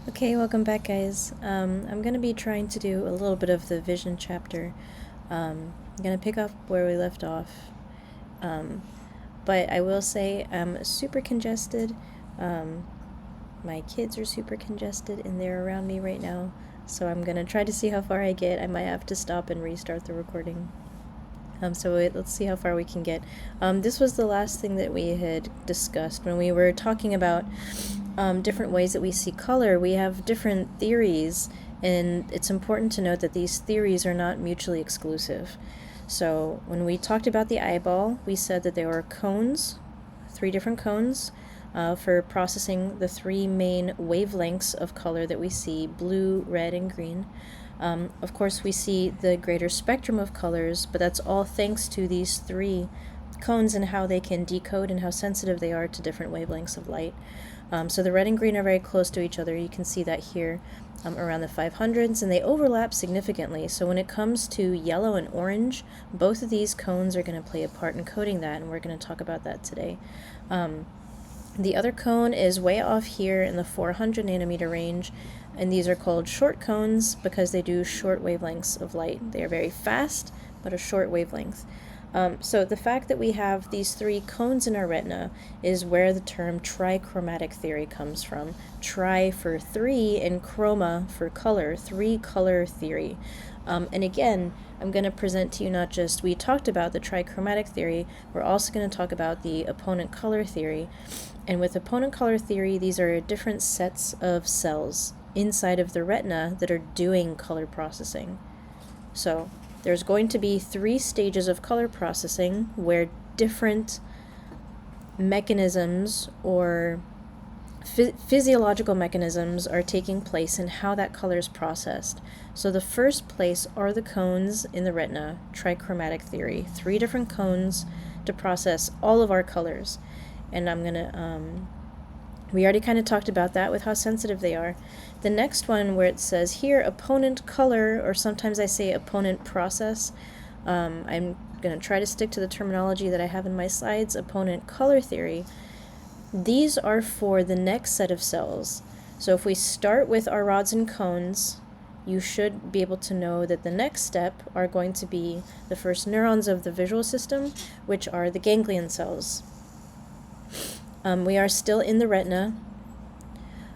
Okay, welcome back, guys. I'm going to be trying to do a little bit of the vision chapter. I'm going to pick up where we left off. But I will say I'm super congested. My kids are super congested and they're around me right now. So I'm going to try to see how far I get. I might have to stop and restart the recording. Let's see how far we can get. This was the last thing that we had discussed when we were talking about different ways that we see color. We have different theories, and it's important to note that these theories are not mutually exclusive. So when we talked about the eyeball, we said that there were cones, 3 different cones, for processing the 3 main wavelengths of color that we see: blue, red, and green. Of course, we see the greater spectrum of colors, but that's all thanks to these 3 cones and how they can decode and how sensitive they are to different wavelengths of light. So the red and green are very close to each other. You can see that here around the 500s, and they overlap significantly. So when it comes to yellow and orange, both of these cones are going to play a part in coding that, and we're going to talk about that today. The other cone is way off here in the 400 nanometer range, and these are called short cones because they do short wavelengths of light. They are very fast, but a short wavelength. So the fact that we have these 3 cones in our retina is where the term trichromatic theory comes from. Tri for 3 and chroma for color, 3 color theory. And again, I'm going to present to you not just, we talked about the trichromatic theory, we're also going to talk about the opponent color theory. And with opponent color theory, these are different sets of cells inside of the retina that are doing color processing. So there's going to be 3 stages of color processing where different mechanisms or physiological mechanisms are taking place in how that color is processed. So the first place are the cones in the retina, trichromatic theory, 3 different cones to process all of our colors. And I'm gonna, we already kind of talked about that with how sensitive they are. The next one where it says here opponent color, or sometimes I say opponent process, I'm going to try to stick to the terminology that I have in my slides, opponent color theory. These are for the next set of cells. So if we start with our rods and cones, you should be able to know that the next step are going to be the first neurons of the visual system, which are the ganglion cells. We are still in the retina.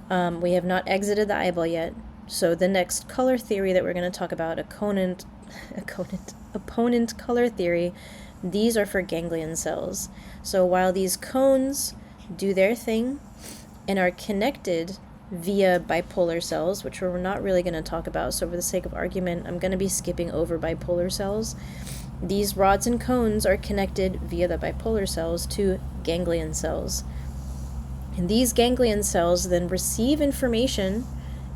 We have not exited the eyeball yet. So the next color theory that we're going to talk about, opponent color theory, these are for ganglion cells. So while these cones do their thing and are connected via bipolar cells, which we're not really going to talk about, so for the sake of argument, I'm going to be skipping over bipolar cells. These rods and cones are connected via the bipolar cells to ganglion cells. And these ganglion cells then receive information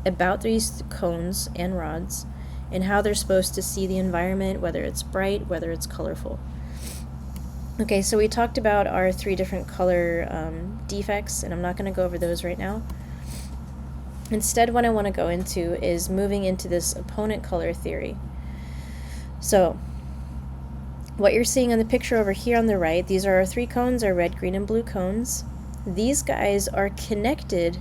about these cones and rods and how they're supposed to see the environment, whether it's bright, whether it's colorful. Okay, so we talked about our 3 different color defects, and I'm not going to go over those right now. Instead, what I want to go into is moving into this opponent color theory. So what you're seeing on the picture over here on the right, these are our 3 cones, our red, green, and blue cones. These guys are connected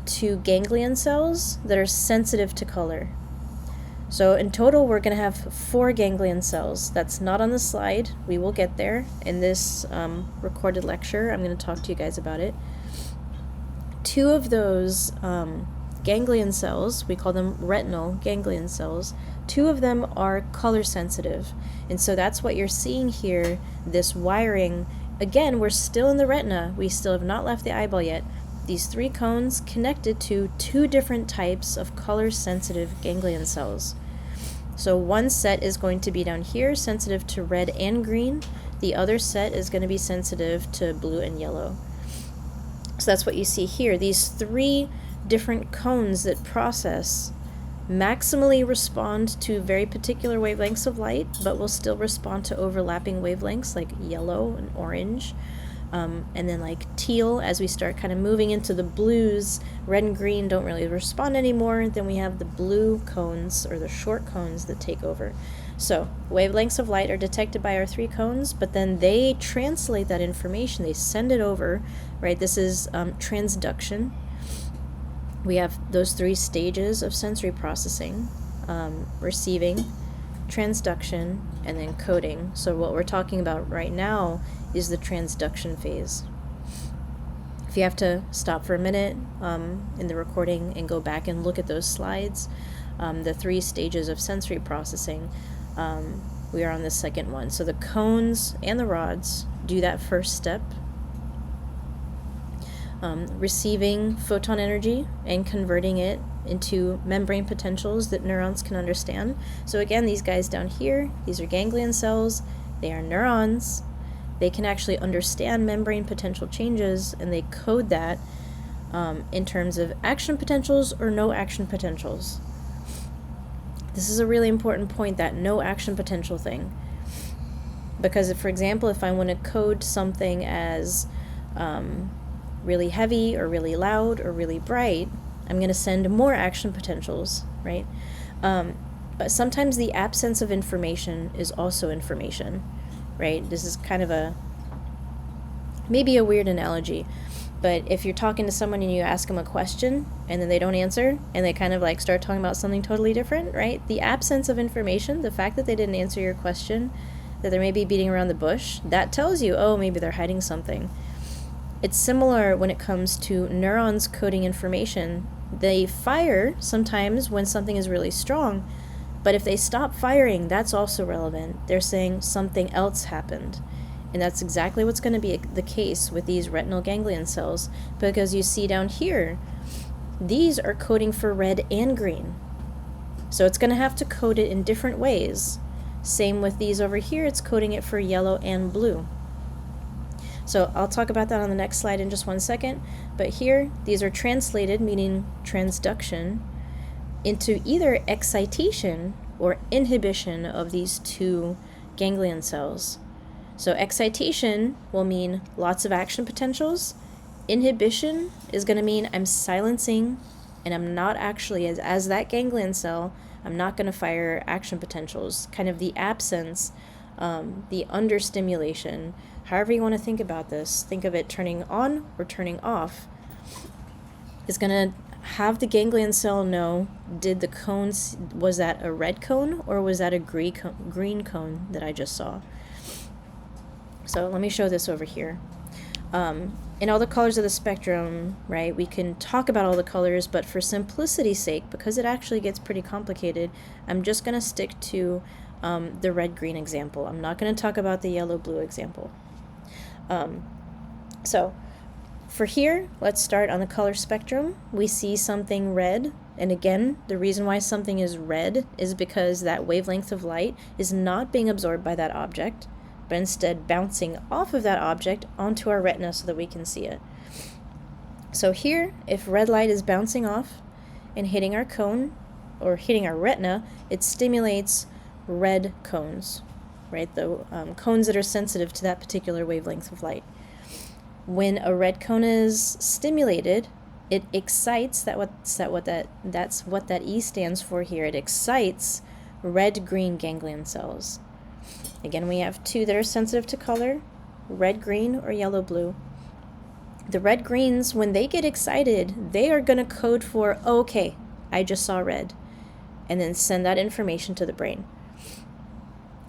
to ganglion cells that are sensitive to color. So in total, we're going to have 4 ganglion cells. That's not on the slide. We will get there in this recorded lecture. I'm going to talk to you guys about it. 2 of those ganglion cells, we call them retinal ganglion cells, 2 of them are color sensitive. And so that's what you're seeing here, this wiring. Again, we're still in the retina. We still have not left the eyeball yet. These 3 cones connected to 2 different types of color-sensitive ganglion cells. So one set is going to be down here, sensitive to red and green. The other set is going to be sensitive to blue and yellow. So that's what you see here. These 3 different cones that process maximally respond to very particular wavelengths of light, but will still respond to overlapping wavelengths like yellow and orange. And then like teal, as we start kind of moving into the blues, red and green don't really respond anymore. Then we have the blue cones, or the short cones, that take over. So wavelengths of light are detected by our 3 cones, but then they translate that information. They send it over, right? This is transduction. we have those 3 stages of sensory processing: receiving, transduction, and then coding. So what we're talking about right now is the transduction phase. If you have to stop for a minute in the recording and go back and look at those slides, the 3 stages of sensory processing, we are on the second one. So the cones and the rods do that first step, receiving photon energy and converting it into membrane potentials that neurons can understand. So again, these guys down here, these are ganglion cells. They are neurons. They can actually understand membrane potential changes, and they code that in terms of action potentials or no action potentials. This is a really important point, that no action potential thing. Because if, for example, if I want to code something as really heavy or really loud or really bright, I'm going to send more action potentials, right? But sometimes the absence of information is also information, right? This is kind of maybe a weird analogy, but if you're talking to someone and you ask them a question and then they don't answer and they kind of like start talking about something totally different, right? The absence of information, the fact that they didn't answer your question, that they're maybe beating around the bush, that tells you, oh, maybe they're hiding something. It's similar when it comes to neurons coding information. They fire sometimes when something is really strong, but if they stop firing, that's also relevant. They're saying something else happened. And that's exactly what's going to be the case with these retinal ganglion cells, because you see down here, these are coding for red and green. So it's going to have to code it in different ways. Same with these over here, it's coding it for yellow and blue. So I'll talk about that on the next slide in just one second. But here, these are translated, meaning transduction, into either excitation or inhibition of these 2 ganglion cells. So excitation will mean lots of action potentials. Inhibition is going to mean I'm silencing, and I'm not actually, as that ganglion cell, I'm not going to fire action potentials. Kind of the absence, the understimulation, however you want to think about this, think of it turning on or turning off, is going to have the ganglion cell know, did the cones, was that a red cone or was that a green cone that I just saw? So let me show this over here. In all the colors of the spectrum, right, we can talk about all the colors, but for simplicity's sake, because it actually gets pretty complicated, I'm just going to stick to the red-green example. I'm not going to talk about the yellow-blue example. So for here, let's start on the color spectrum. We see something red, and again, the reason why something is red is because that wavelength of light is not being absorbed by that object, but instead bouncing off of that object onto our retina so that we can see it. So here, if red light is bouncing off and hitting our cone or hitting our retina, it stimulates red cones, right? The cones that are sensitive to that particular wavelength of light. When a red cone is stimulated, it excites, that's what that E stands for here. It excites red-green ganglion cells. Again, we have 2 that are sensitive to color, red-green or yellow-blue. The red-greens, when they get excited, they are going to code for, oh, okay, I just saw red, and then send that information to the brain.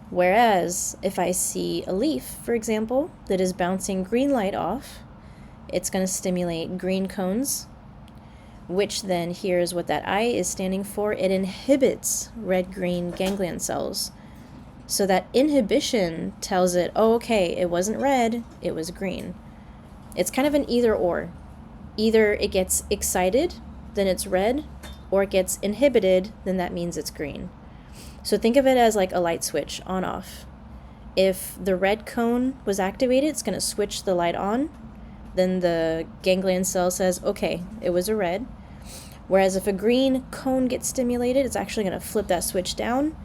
Whereas if I see a leaf, for example, that is bouncing green light off, it's going to stimulate green cones, which then, here's what that I is standing for. It inhibits red-green ganglion cells. So that inhibition tells it, oh, okay, it wasn't red, it was green. It's kind of an either or. Either it gets excited, then it's red, or it gets inhibited, then that means it's green. So think of it as like a light switch, on-off. If the red cone was activated, it's going to switch the light on. Then the ganglion cell says, okay, it was a red. Whereas if a green cone gets stimulated, it's actually going to flip that switch down.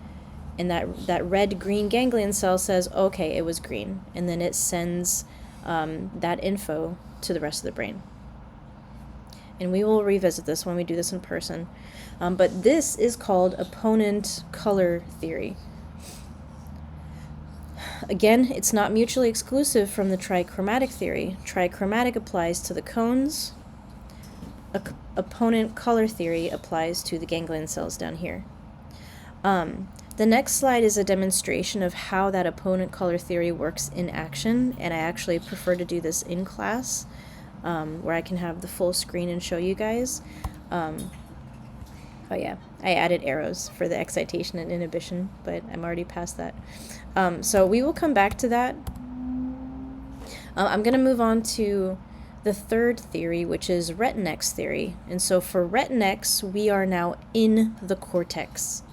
And that red-green ganglion cell says, okay, it was green. And then it sends that info to the rest of the brain. And we will revisit this when we do this in person. But this is called opponent color theory. Again, it's not mutually exclusive from the trichromatic theory. Trichromatic applies to the cones, opponent color theory applies to the ganglion cells down here. The next slide is a demonstration of how that opponent color theory works in action, and I actually prefer to do this in class, where I can have the full screen and show you guys. Oh yeah, I added arrows for the excitation and inhibition, but I'm already past that. So we will come back to that. I'm going to move on to the third theory, which is retinex theory. And so for retinex, we are now in the cortex,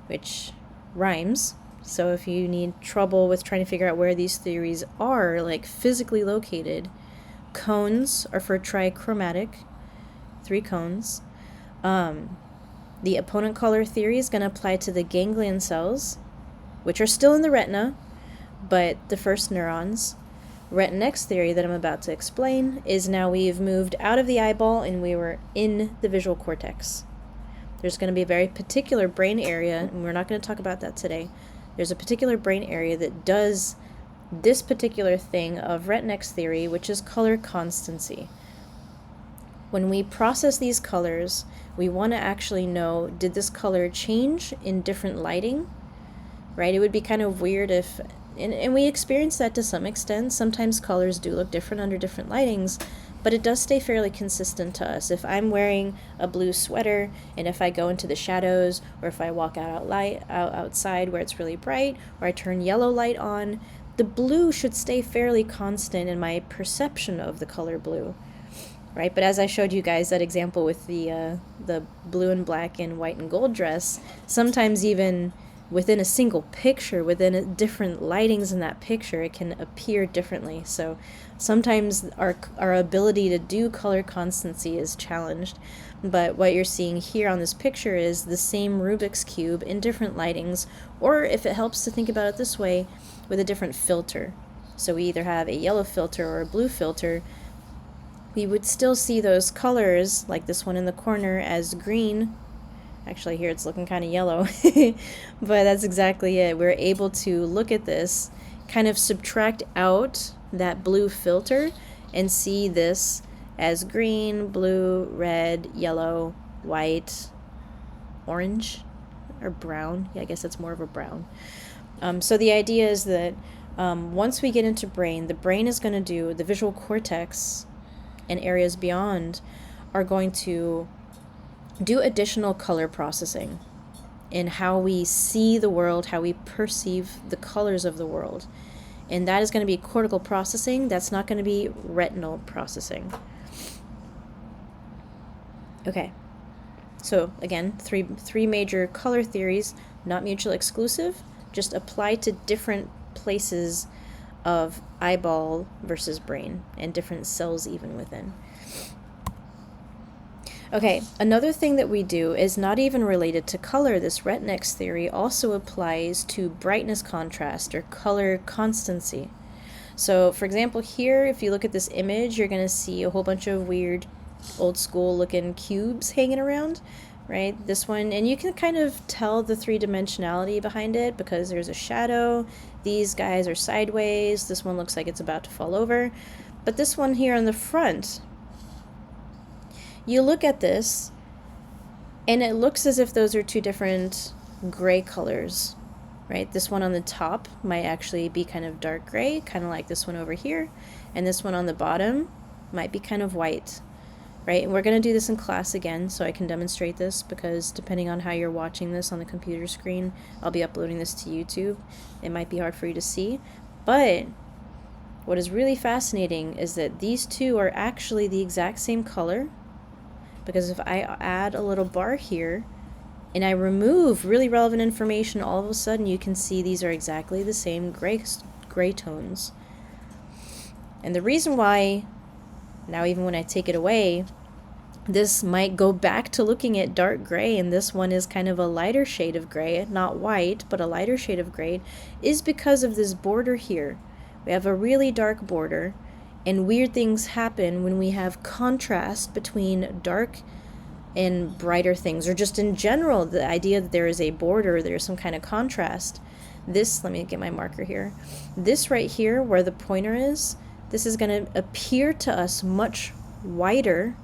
which rhymes. So if you need trouble with trying to figure out where these theories are, like physically located, cones are for trichromatic, 3 cones. The opponent color theory is going to apply to the ganglion cells, which are still in the retina, but the first neurons. Retinex theory that I'm about to explain is now we've moved out of the eyeball and we were in the visual cortex. There's going to be a very particular brain area, and we're not going to talk about that today. There's a particular brain area that does this particular thing of retinex theory, which is color constancy. When we process these colors, we want to actually know, did this color change in different lighting? Right? It would be kind of weird if, and we experience that to some extent. Sometimes colors do look different under different lightings, but it does stay fairly consistent to us. If I'm wearing a blue sweater, and if I go into the shadows, or if I walk outside where it's really bright, or I turn yellow light on, the blue should stay fairly constant in my perception of the color blue. Right, but as I showed you guys that example with the blue and black and white and gold dress, sometimes even within a single picture, within different lightings in that picture, it can appear differently. So sometimes our ability to do color constancy is challenged. But what you're seeing here on this picture is the same Rubik's Cube in different lightings, or if it helps to think about it this way, with a different filter. So we either have a yellow filter or a blue filter. We would still see those colors, like this one in the corner, as green. Actually, here it's looking kind of yellow, but that's exactly it. We're able to look at this, kind of subtract out that blue filter, and see this as green, blue, red, yellow, white, orange, or brown. Yeah, I guess it's more of a brown. So the idea is that once we get into brain, the brain is going to do, the visual cortex and areas beyond are going to do additional color processing in how we see the world, how we perceive the colors of the world. And that is going to be cortical processing. That's not going to be retinal processing. Okay. So again, three major color theories, not mutually exclusive, just apply to different places of eyeball versus brain, and different cells even within. Okay, another thing that we do is not even related to color. This retinex theory also applies to brightness contrast or color constancy. So for example, here, if you look at this image, you're going to see a whole bunch of weird old school looking cubes hanging around, right? This one, and you can kind of tell the three-dimensionality behind it because there's a shadow. These guys are sideways. This one looks like it's about to fall over. But this one here on the front, you look at this, and it looks as if those are two different gray colors, right? This one on the top might actually be kind of dark gray, kind of like this one over here, and this one on the bottom might be kind of white, right? And we're going to do this in class again, so I can demonstrate this, because depending on how you're watching this on the computer screen, I'll be uploading this to YouTube. It might be hard for you to see, but what is really fascinating is that these two are actually the exact same color, because if I add a little bar here and I remove really relevant information, all of a sudden you can see these are exactly the same gray tones. And the reason why, now even when I take it away, this might go back to looking at dark gray, and this one is kind of a lighter shade of gray, not white, but a lighter shade of gray, is because of this border here. We have a really dark border, and weird things happen when we have contrast between dark and brighter things, or just in general, the idea that there is a border, there's some kind of contrast. This, let me get my marker here. This right here, where the pointer is, this is going to appear to us much whiter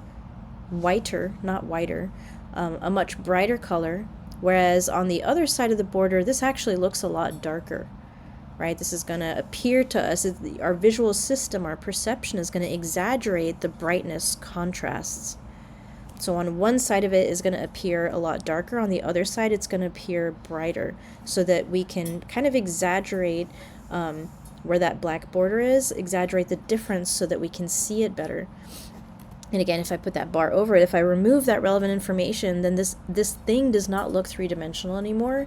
whiter, not whiter, a much brighter color, whereas on the other side of the border, this actually looks a lot darker, right? This is going to appear to us, our visual system, our perception is going to exaggerate the brightness contrasts. So on one side of it is going to appear a lot darker, on the other side it's going to appear brighter, so that we can kind of exaggerate where that black border is, exaggerate the difference so that we can see it better. And again, if I put that bar over it, if I remove that relevant information, then this thing does not look three-dimensional anymore,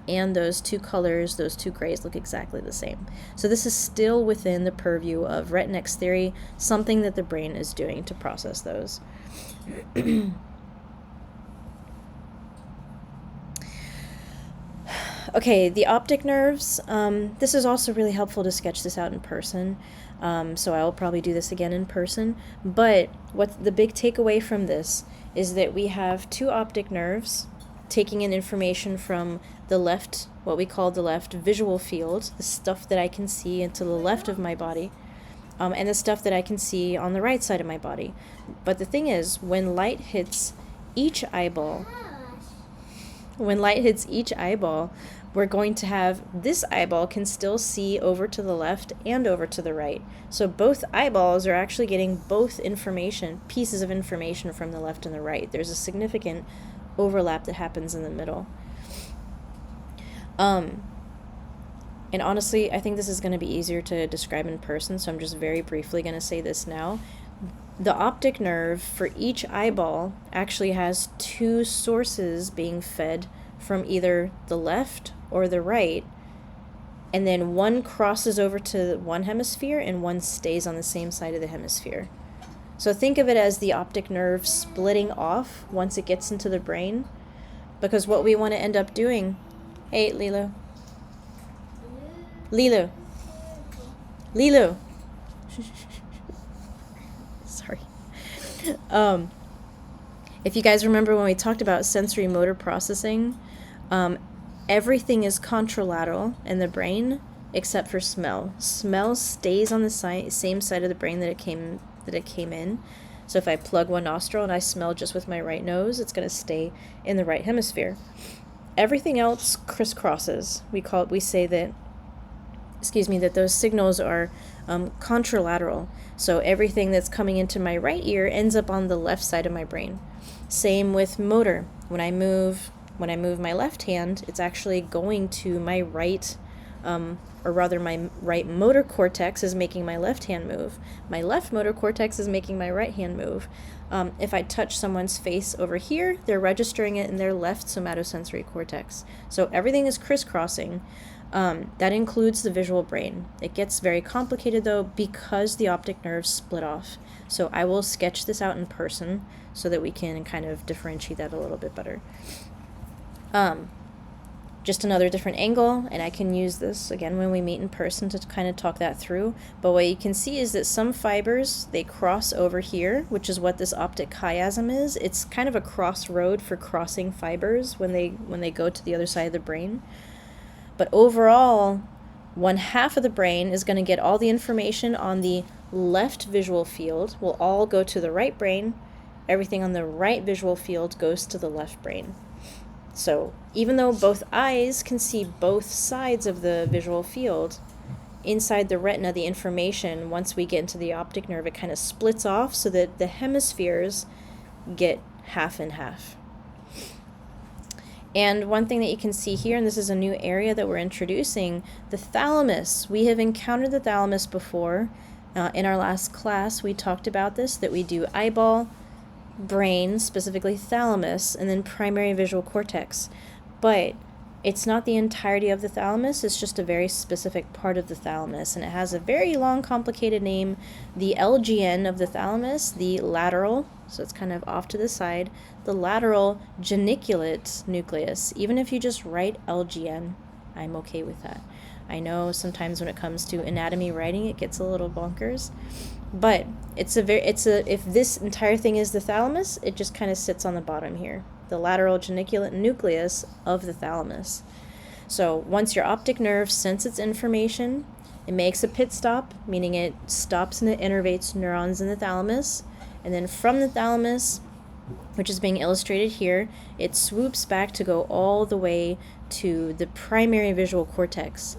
and those two colors, those two grays, look exactly the same. So this is still within the purview of retinex theory, something that the brain is doing to process those. Okay, the optic nerves. This is also really helpful to sketch this out in person. So I will probably do this again in person. But what the big takeaway from this is that we have two optic nerves taking in information from the left, what we call the left visual field, the stuff that I can see into the left of my body, and the stuff that I can see on the right side of my body. But the thing is, when light hits each eyeball, we're going to have this eyeball can still see over to the left and over to the right. So both eyeballs are actually getting both pieces of information from the left and the right. There's a significant overlap that happens in the middle. And honestly, I think this is going to be easier to describe in person, so I'm just very briefly going to say this now. The optic nerve for each eyeball actually has two sources being fed from either the left or the right, and then one crosses over to one hemisphere and one stays on the same side of the hemisphere. So think of it as the optic nerve splitting off once it gets into the brain, because what we want to end up doing... Hey, Lilo. Sorry. If you guys remember when we talked about sensory motor processing, everything is contralateral in the brain except for smell. Smell stays on the same side of the brain that it came in. So if I plug one nostril and I smell just with my right nose, it's going to stay in the right hemisphere. Everything else crisscrosses. We say that those signals are contralateral. So everything that's coming into my right ear ends up on the left side of my brain. Same with motor. When I move my left hand, it's actually going to my right, or rather my right motor cortex is making my left hand move. My left motor cortex is making my right hand move. If I touch someone's face over here, they're registering it in their left somatosensory cortex. So everything is crisscrossing. That includes the visual brain. It gets very complicated though because the optic nerves split off. So I will sketch this out in person so that we can kind of differentiate that a little bit better. Just another different angle, and I can use this again when we meet in person to kind of talk that through. But what you can see is that some fibers, they cross over here, which is what this optic chiasm is. It's kind of a crossroad for crossing fibers when they go to the other side of the brain. But overall, one half of the brain is going to get all the information on the left visual field, will all go to the right brain. Everything on the right visual field goes to the left brain. So even though both eyes can see both sides of the visual field, inside the retina, the information, once we get into the optic nerve, it kind of splits off so that the hemispheres get half and half. And one thing that you can see here, and this is a new area that we're introducing, the thalamus. We have encountered the thalamus before. In our last class, we talked about this, that we do eyeball, brain, specifically thalamus, and then primary visual cortex. But it's not the entirety of the thalamus, it's just a very specific part of the thalamus, and it has a very long, complicated name. The LGN of the thalamus, the lateral, so it's kind of off to the side, the lateral geniculate nucleus. Even if you just write LGN, I'm okay with that. I know sometimes when it comes to anatomy writing, it gets a little bonkers. But if this entire thing is the thalamus, it just kind of sits on the bottom here. The lateral geniculate nucleus of the thalamus. So once your optic nerve senses its information, it makes a pit stop, meaning it stops and it innervates neurons in the thalamus. And then from the thalamus, which is being illustrated here, it swoops back to go all the way to the primary visual cortex.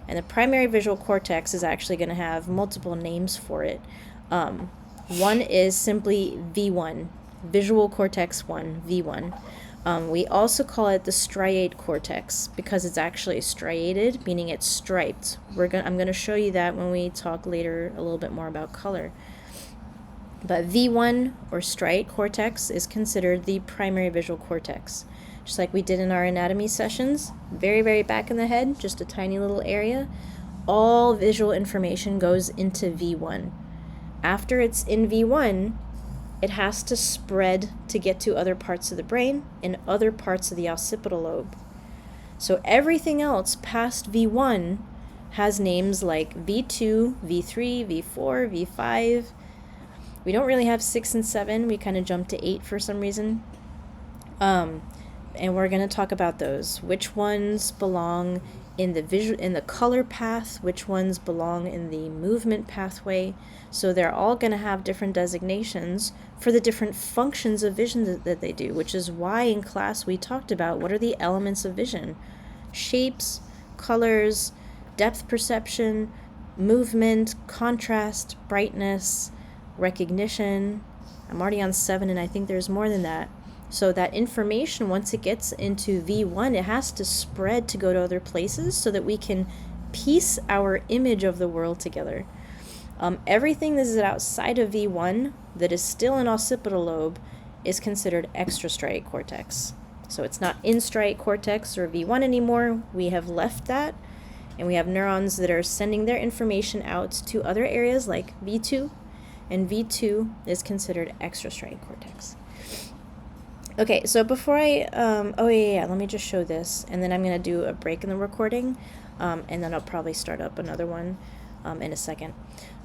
And the primary visual cortex is actually going to have multiple names for it. One is simply V1, visual cortex 1, V1. We also call it the striate cortex because it's actually striated, meaning it's striped. I'm going to show you that when we talk later a little bit more about color. But V1 or striate cortex is considered the primary visual cortex. Just like we did in our anatomy sessions, very, very back in the head, just a tiny little area. All visual information goes into V1. After it's in V1, it has to spread to get to other parts of the brain and other parts of the occipital lobe. So everything else past V1 has names like V2, V3, V4, V5. We don't really have 6 and 7. We kind of jumped to 8 for some reason. And we're going to talk about those. Which ones belong in the color path, which ones belong in the movement pathway. So they're all going to have different designations for the different functions of vision that they do, which is why in class we talked about what are the elements of vision. Shapes, colors, depth perception, movement, contrast, brightness, recognition. I'm already on 7 and I think there's more than that. So that information, once it gets into V1, it has to spread to go to other places so that we can piece our image of the world together. Everything that is outside of V1 that is still in occipital lobe is considered extrastriate cortex. So it's not in striate cortex or V1 anymore. We have left that, and we have neurons that are sending their information out to other areas like V2, and V2 is considered extrastriate cortex. Okay, so before let me just show this, and then I'm going to do a break in the recording, and then I'll probably start up another one in a second.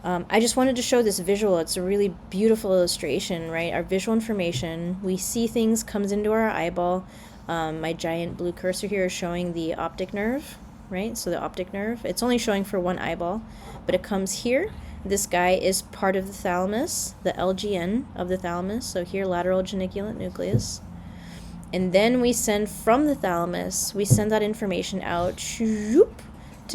I just wanted to show this visual. It's a really beautiful illustration, right? Our visual information, we see things, comes into our eyeball. My giant blue cursor here is showing the optic nerve, right? So the optic nerve, it's only showing for one eyeball, but it comes here. This guy is part of the thalamus, the LGN of the thalamus. So here, lateral geniculate nucleus. And then we send from the thalamus, we send that information out to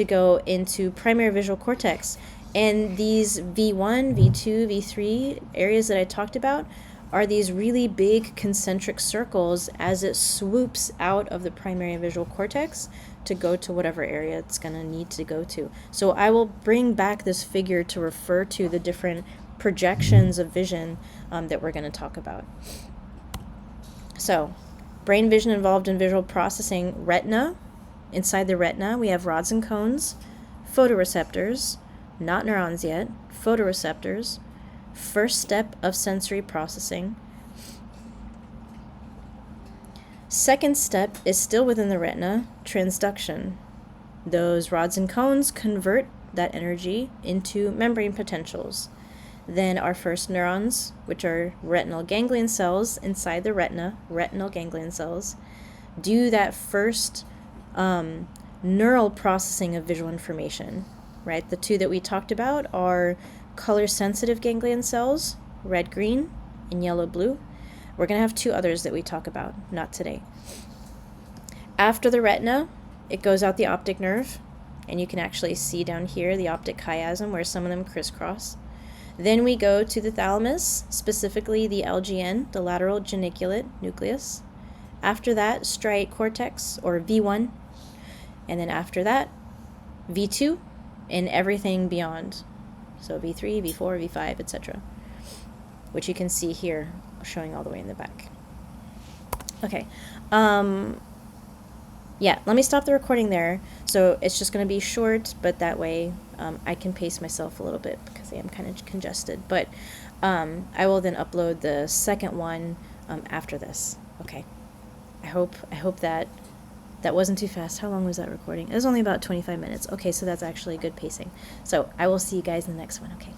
go into primary visual cortex. And these V1, V2, V3 areas that I talked about are these really big concentric circles as it swoops out of the primary visual cortex to go to whatever area it's going to need to go to. So I will bring back this figure to refer to the different projections of vision that we're going to talk about. So, brain vision involved in visual processing, retina. Inside the retina, we have rods and cones, photoreceptors, not neurons yet, photoreceptors, first step of sensory processing. Second step is still within the retina, transduction. Those rods and cones convert that energy into membrane potentials. Then our first neurons, which are retinal ganglion cells inside the retina, retinal ganglion cells, do that first neural processing of visual information, right? The two that we talked about are color-sensitive ganglion cells, red-green and yellow-blue. We're going to have two others that we talk about, not today. After the retina, it goes out the optic nerve, and you can actually see down here the optic chiasm where some of them crisscross. Then we go to the thalamus, specifically the LGN, the lateral geniculate nucleus. After that, striate cortex, or V1. And then after that, V2, and everything beyond. So V3, V4, V5, etc. Which you can see here, showing all the way in the back. Okay. Yeah, let me stop the recording there. So it's just going to be short, but that way I can pace myself a little bit because I am kind of congested. But I will then upload the second one after this. Okay. I hope that wasn't too fast. How long was that recording? It was only about 25 minutes. Okay, so that's actually good pacing. So I will see you guys in the next one. Okay.